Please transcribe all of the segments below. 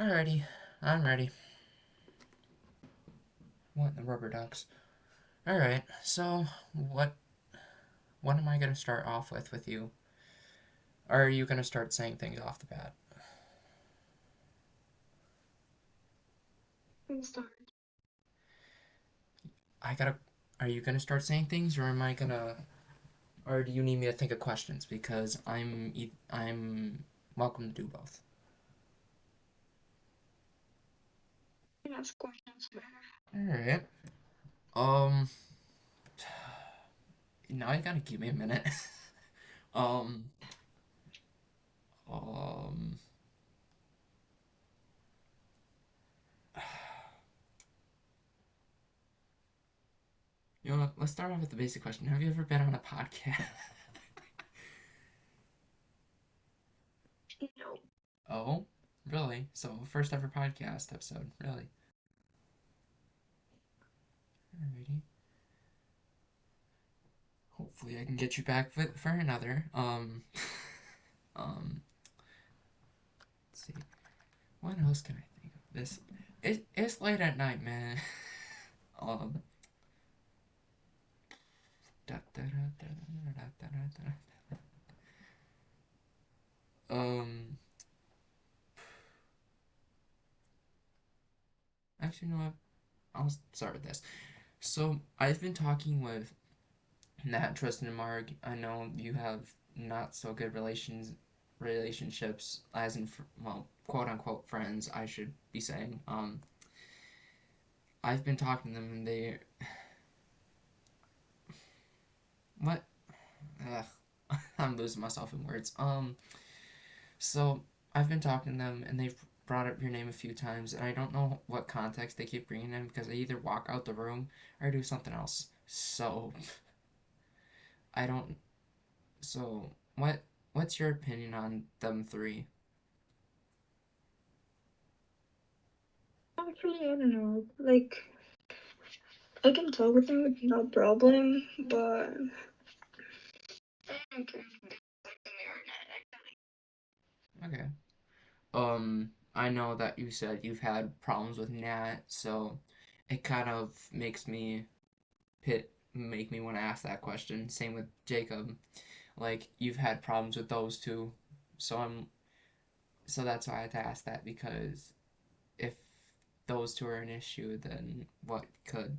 Alrighty, I'm ready. What the rubber ducks? Alright, so what am I gonna start off with you? Or are you gonna start saying things off the bat? I'm sorry. I gotta. Are you gonna start saying things, or am I gonna? Or do you need me to think of questions? Because I'm welcome to do both. You ask questions better. Alright. Um. Now you gotta give me a minute. um. Um. You know what? Let's start off with the basic question. Have you ever been on a podcast? No. Oh, really? So first ever podcast episode, really? Alrighty. Hopefully I can get you back for another. Um, let's see. What else can I think of? It's late at night, man. um, da, da, da, da, da, da, da, da, um, actually, you know what? I'll start with this. So I've been talking with Nat, Tristan, and Marg. I know you have not so good relationships, as in well, quote unquote friends. I should be saying. I've been talking to them, and they what? Ugh, I'm losing myself in words. So I've been talking to them, and they've brought up your name a few times, and I don't know what context they keep bringing in because I either walk out the room or do something else. So I don't. So what's your opinion on them three? Actually, I don't know. Like, I can talk with them, no problem, but I don't care if they like me or not, actually. Okay. I know that you said you've had problems with Nat, so it kind of make me want to ask that question. Same with Jacob. Like you've had problems with those two, so that's why I had to ask that because if those two are an issue, then what could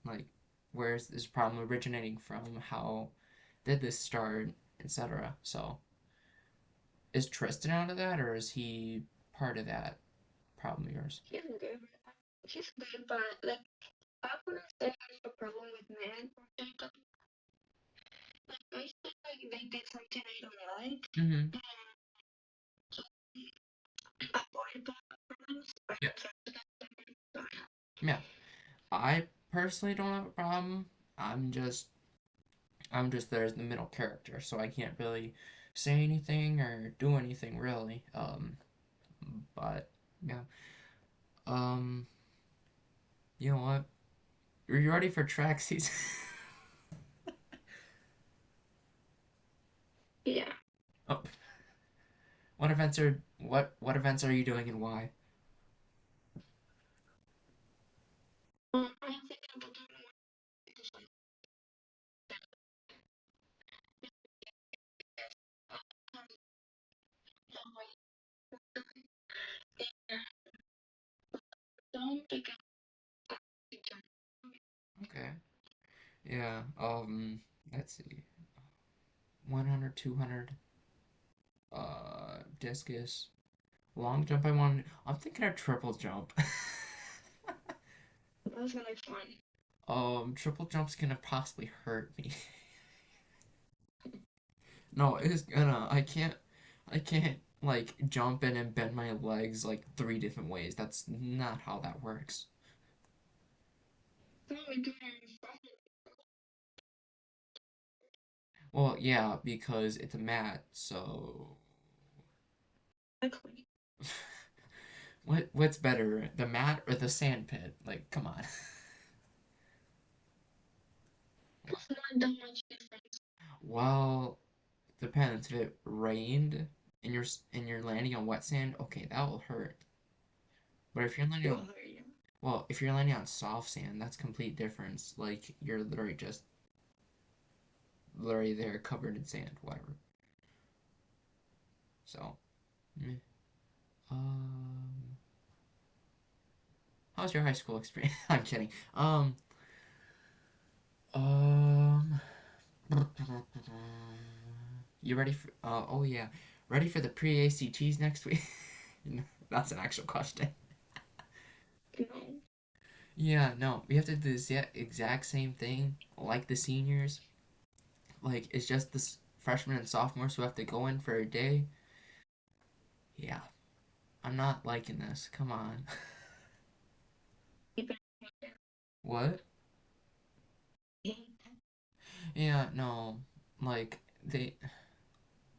like where's this problem originating from? How did this start, etc. So is Tristan out of that, or is he part of that problem of yours? She's good. She's good, but like, I wouldn't say I have a problem with men or Jacob. Like, I feel like they did something I don't like. Mm-hmm. Avoid problems, but Yeah. Yeah. I personally don't have a problem. I'm just there as the middle character, so I can't really say anything or do anything really. But yeah. Um, you know what? Are you ready for track season? yeah. Oh, what events are you doing and why? I'm thinking about doing more because like, don't take it. Okay. Yeah. Let's see. 100, 200. Discus. Long jump. I'm thinking of triple jump. That's gonna be fun. Triple jump's gonna possibly hurt me. No, it's gonna. I can't like jump in and bend my legs like three different ways. That's not how that works. It's gonna be good and fun. Well, yeah, because it's a mat, so Exactly. what's better, the mat or the sand pit? Like, come on. It's not that much difference. Well, depends. If it rained and you're landing on wet sand, okay, that will hurt. But if you're landing on, Well, there you well, if you're landing on soft sand, that's complete difference. Like you're literally just literally there covered in sand, whatever. So, meh. um, how's your high school experience? I'm kidding. Um, you ready for? Oh yeah, ready for the pre ACTs next week? That's an actual question. go. No. Yeah, no, we have to do the exact same thing like the seniors. Like it's just the freshmen and sophomores who have to go in for a day. Yeah, I'm not liking this. Come on. Even What? Yeah, no. Like they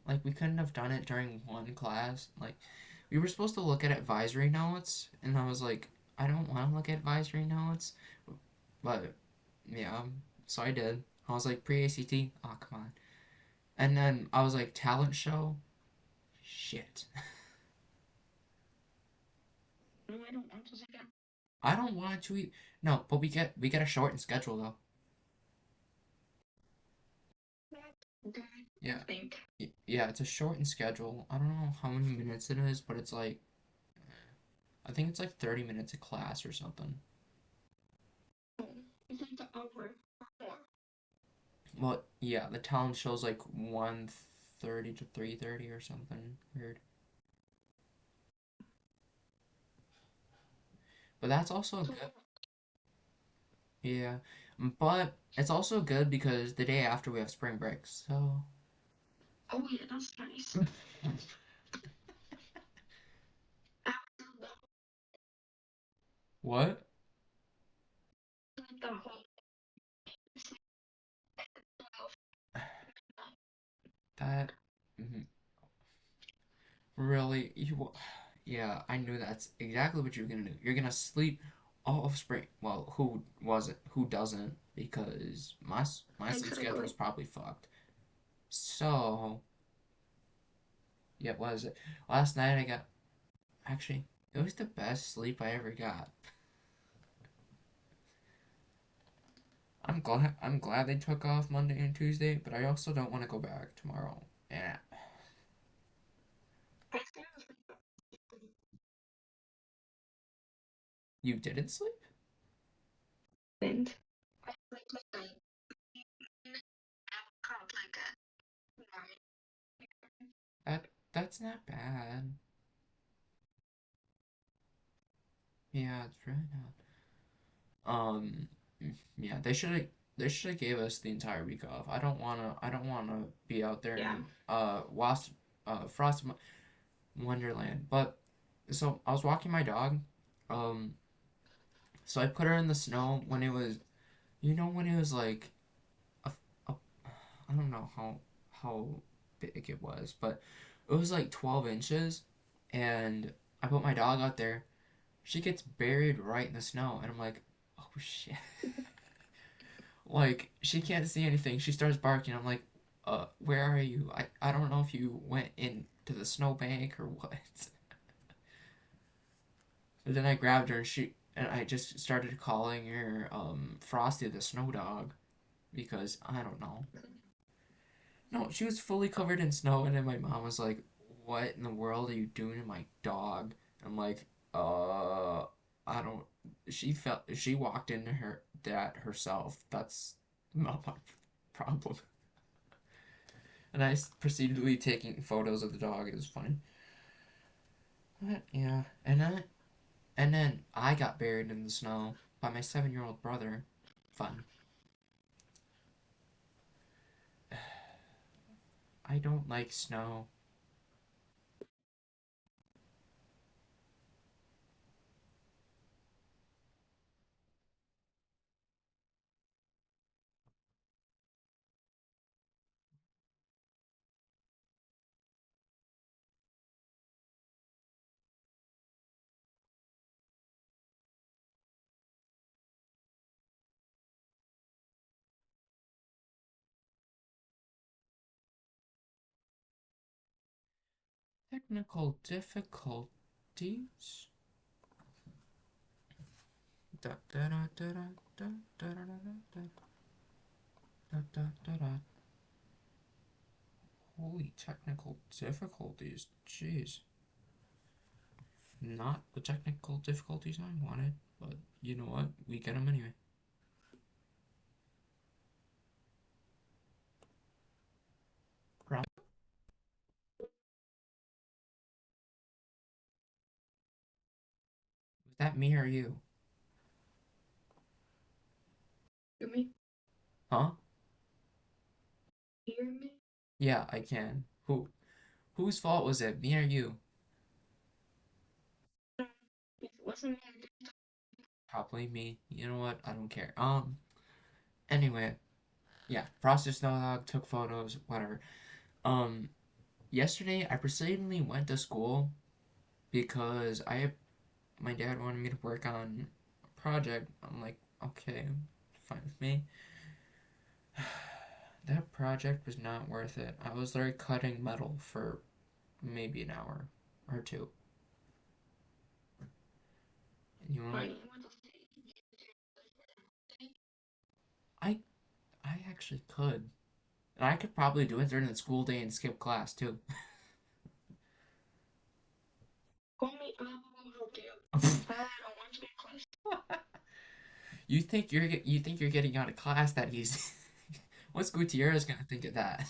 like we couldn't have done it during one class. Like we were supposed to look at advisory notes and I was like, I don't want to look at advisory notes. But yeah, so I did. I was like pre-ACT. Oh, come on. And then I was like talent show. Shit. no, I don't want to say that. I don't want to eat. No, but we get a shortened schedule though. Okay. I Yeah. think. Yeah, it's a shortened schedule. I don't know how many minutes it is, but it's like I think it's like 30 minutes a class or something. Oh, it's like the hour or more. Well, yeah, the talent show's like 1:30 to 3:30 or something weird. But that's also So, good. Yeah. But it's also good because the day after we have spring break. So, oh yeah, that's nice. After what? the whole twelve. That mhm, really yeah, I knew that's exactly what you're gonna do. You're gonna sleep all of spring. Well, who wasn't? Who doesn't? Because my sleep schedule Exactly. is probably fucked. So, yeah, what is it? Last night I got actually it was the best sleep I ever got. I'm glad they took off Monday and Tuesday, but I also don't want to go back tomorrow. Yeah. I still You didn't sleep? haven't. I sleep like kind of like a nine. That's not bad. Yeah, it's really not. Yeah, they should have gave us the entire week off. I don't wanna be out there Yeah. in Frost Wonderland. But so I was walking my dog. Um, so I put her in the snow when it was, when it was like a, a I don't know how big it was, but it was like 12 inches, and I put my dog out there. She gets buried right in the snow, and I'm like, oh shit. Like she can't see anything. She starts barking. I'm like, where are you? I don't know if you went into the snowbank or what. But then I grabbed her and I just started calling her Frosty the Snow Dog because I don't know. No, she was fully covered in snow, and then my mom was like, "What in the world are you doing to my dog?" I'm like, "Uh, I don't." She walked into her that herself. That's not my problem. And I proceeded to be taking photos of the dog. It was funny. But, yeah, and then I got buried in the snow by my 7-year-old brother. Fun. I don't like snow. Technical difficulties. Holy technical difficulties. Jeez. Not the technical difficulties I wanted, but you know what? We get them anyway. Was that me or you? Hear me? Huh? Hear me? Yeah, I can. Whose fault was it? Me or you? If it wasn't me, Probably me. You know what? I don't care. Anyway, yeah. Frosted Snow Dog took photos, whatever. Um, Yesterday I proceedingly went to school because my dad wanted me to work on a project. I'm like, okay, fine with me. That project was not worth it. I was there cutting metal for maybe an hour or two. You know, fine. I I actually could. And I could probably do it during the school day and skip class too. Call me, I will help you. I don't want to be close. You think you're getting out of class that easy? What's Gutierrez gonna think of that?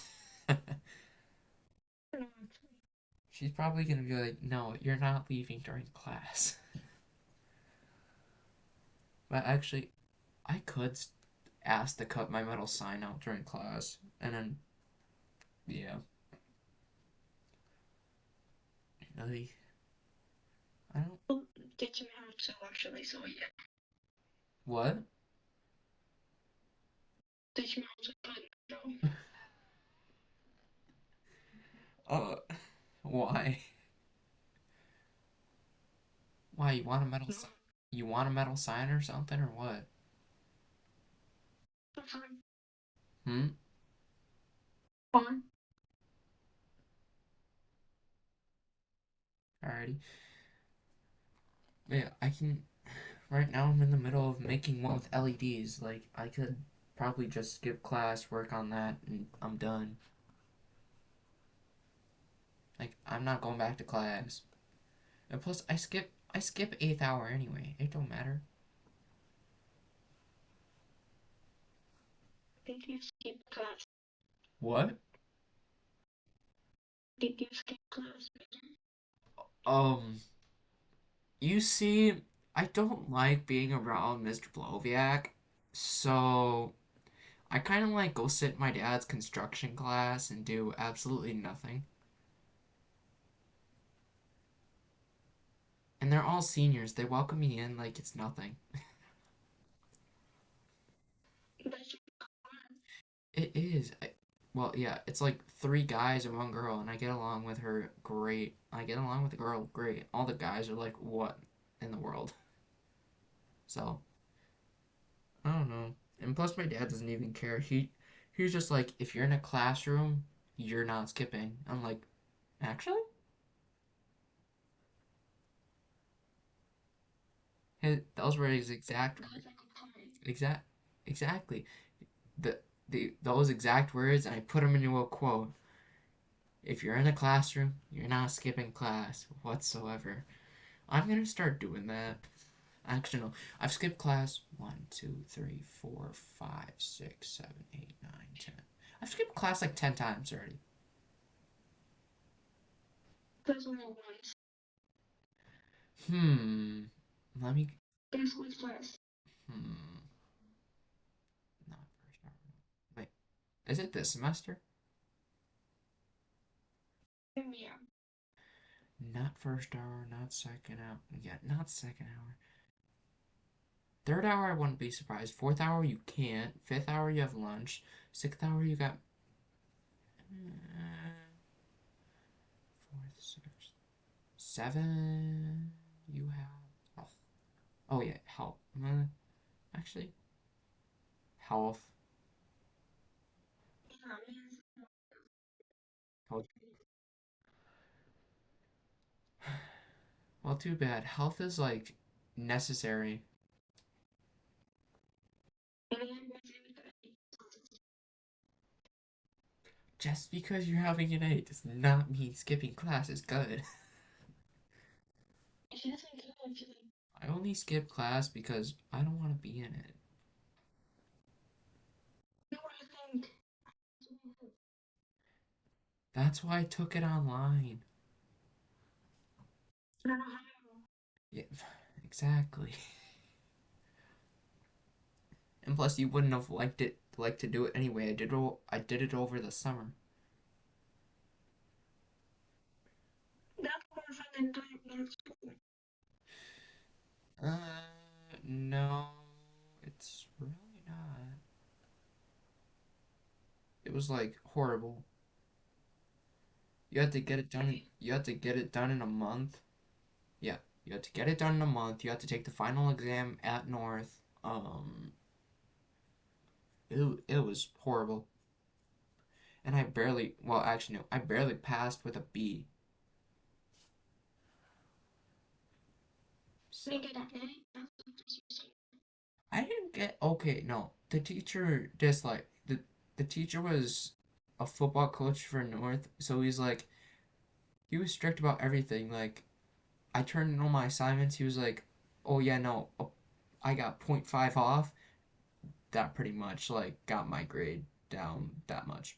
She's probably gonna be like, "No, you're not leaving during class." But actually, I could ask to cut my metal sign out during class, and then yeah, I I don't Teach me how to actually, so yeah. what? Teach me how to cut metal. Uh, why? Why you want a No, you want a metal sign or something or what? fine. Hmm. Fine. Alrighty. Yeah, I can. Right now, I'm in the middle of making one with LEDs. Like, I could probably just skip class, work on that, and I'm done. Like, I'm not going back to class. And plus, I skip eighth hour anyway. It don't matter. Did you skip class? What? Did you skip class? Um, you see, I don't like being around Mr. Bloviak, so I kind of like go sit in my dad's construction class and do absolutely nothing. And they're all seniors. They welcome me in like it's nothing. That's It is. Well, yeah, it's like three guys and one girl, and I get along with her great. I get along with the girl great. All the guys are like, what in the world? So, I don't know. And plus, my dad doesn't even care. He's just like, if you're in a classroom, you're not skipping. I'm like, actually? Those were his exact, exactly. The, those exact words, and I put them into a quote. If you're in a classroom, you're not skipping class whatsoever. I'm gonna start doing that. Actually, no. I've skipped class 1, 2, 3, 4, 5, 6, 7, 8, 9, 10. I've skipped class like 10 times already. there's only once. Hmm. Let me. Guess which class? Hmm. Not first hour. Wait. Is it this semester? Yeah. Not first hour. Not second hour. Yeah, not second hour. Third hour, I wouldn't be surprised. Fourth hour, you can't. Fifth hour, you have lunch. Sixth hour, you got. Fourth, sixth, seven. You have. Oh yeah, health. Actually, health. Health. Well, too bad. Health is like necessary. Just because you're having an A does not mean skipping class is good. If you doesn't go, I feel like I only skip class because I don't want to be in it. you know what I think. That's why I took it online. I don't know how. Yeah, exactly. And plus, you wouldn't have liked to do it anyway. I did it over the summer. That's more fun than doing middle school. No, it's really not. It was like horrible. You had to get it done. You had to get it done in a month. Yeah, you had to get it done in a month. You had to take the final exam at North. It was horrible, and I barely. Well, actually, no, I barely passed with a B. So They get an A. I didn't get okay. No, the teacher disliked the teacher was a football coach for North, so he was strict about everything. Like I turned in all my assignments. He was like, "Oh yeah, no, I got point 0.5 off." That pretty much like got my grade down that much.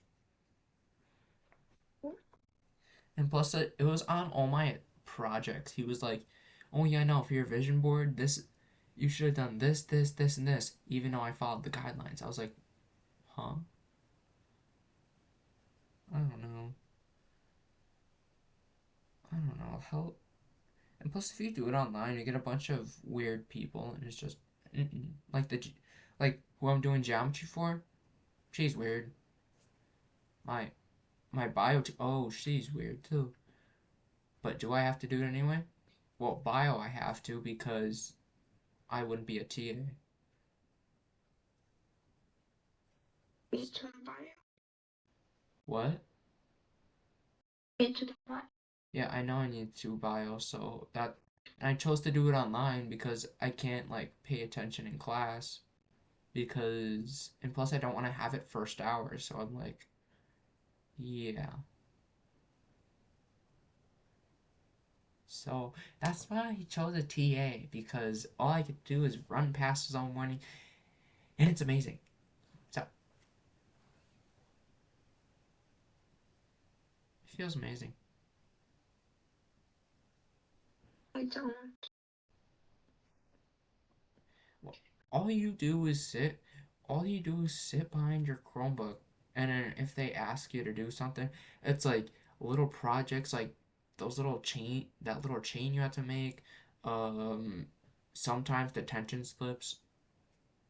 And plus, it was on all my projects. He was like, "Oh yeah, no, for your vision board, this you should have done this, this, this, and this." Even though I followed the guidelines, I was like, "Huh? I don't know. I don't know. How?" And plus, if you do it online, you get a bunch of weird people, and it's just like like who I'm doing geometry for. She's weird. My my oh, she's weird too. But do I have to do it anyway? Well, bio I have to because I wouldn't be a TA. Me to the bio. What? Me to the bio. Yeah, I know I need to bio, so that and I chose to do it online because I can't like pay attention in class because and plus I don't want to have it first hour, so I'm like, yeah. So that's why he chose a TA because all I could do is run passes all morning and it's amazing. So it feels amazing. I don't. Well, all you do is sit all you do is sit behind your Chromebook and then if they ask you to do something, it's like little projects like those little chain that little chain you have to make. Um Sometimes detention slips.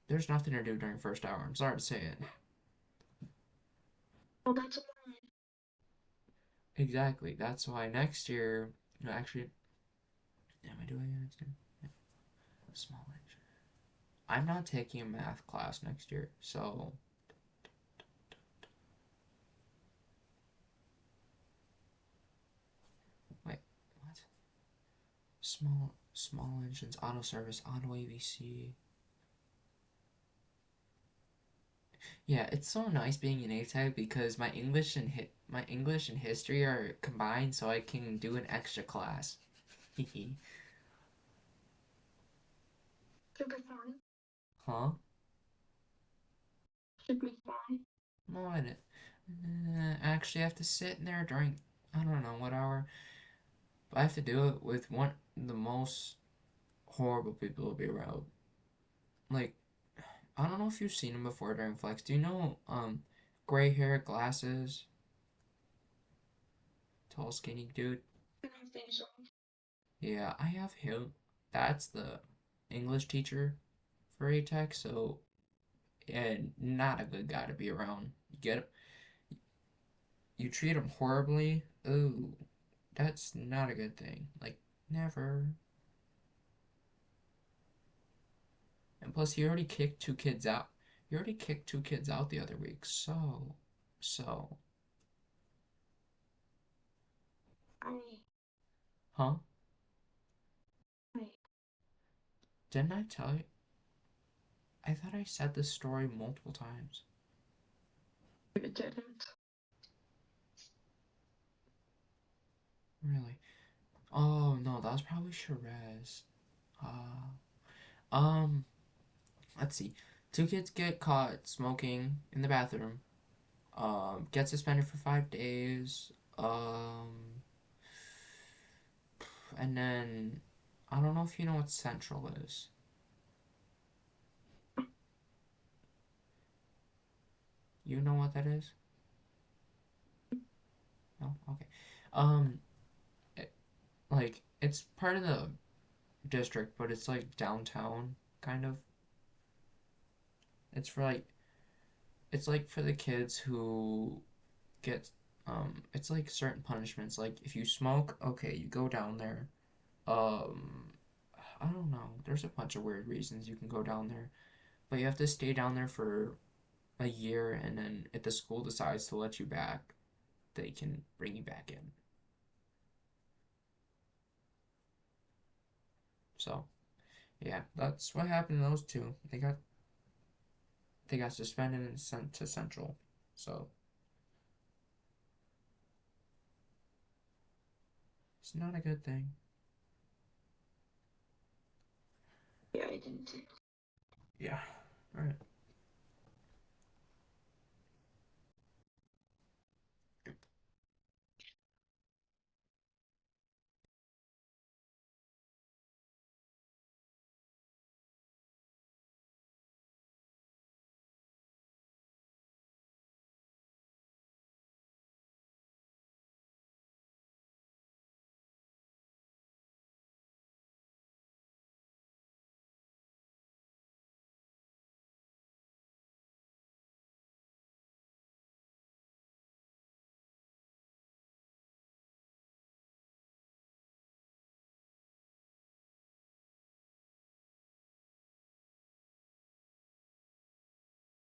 There's nothing to do during first hour. I'm sorry to say it. Well, that's a lie. Exactly. That's why next year, no, actually, am I doing it next year? Yeah. Small edge. I'm not taking a math class next year, so wait, what? Small engines, auto service, auto AVC. Yeah, it's so nice being an A type because my English and history are combined, so I can do an extra class. Should be fine. Huh? Should be fine. No, I didn't. Actually, I have to sit in there during I don't know what hour, but I have to do it with one the most horrible people to be around. Like I don't know if you've seen him before during flex. Do you know gray hair, glasses, tall, skinny dude? I don't think so. Yeah, I have him. That's the English teacher for ATech, so and not a good guy to be around. You treat him horribly. Ooh, that's not a good thing. Like never. And plus, he already kicked two kids out. He already kicked two kids out the other week. So, I. huh? I. Didn't I tell you? I thought I said this story multiple times. You didn't. Really? Oh no, that was probably Shiraz. Uh, um, let's see. Two kids get caught smoking in the bathroom. Get suspended for 5 days. And then I don't know if you know what Central is. You know what that is? No? Okay. Um, it, like it's part of the district, but it's like downtown, kind of. It's for like it's like for the kids who get it's like certain punishments. Like if you smoke, okay, you go down there. Um, I don't know. There's a bunch of weird reasons you can go down there, but you have to stay down there for a year, and then if the school decides to let you back, they can bring you back in. So yeah, that's what happened to those two. They got suspended and sent to Central. So it's not a good thing. Yeah, I didn't. Yeah. All right.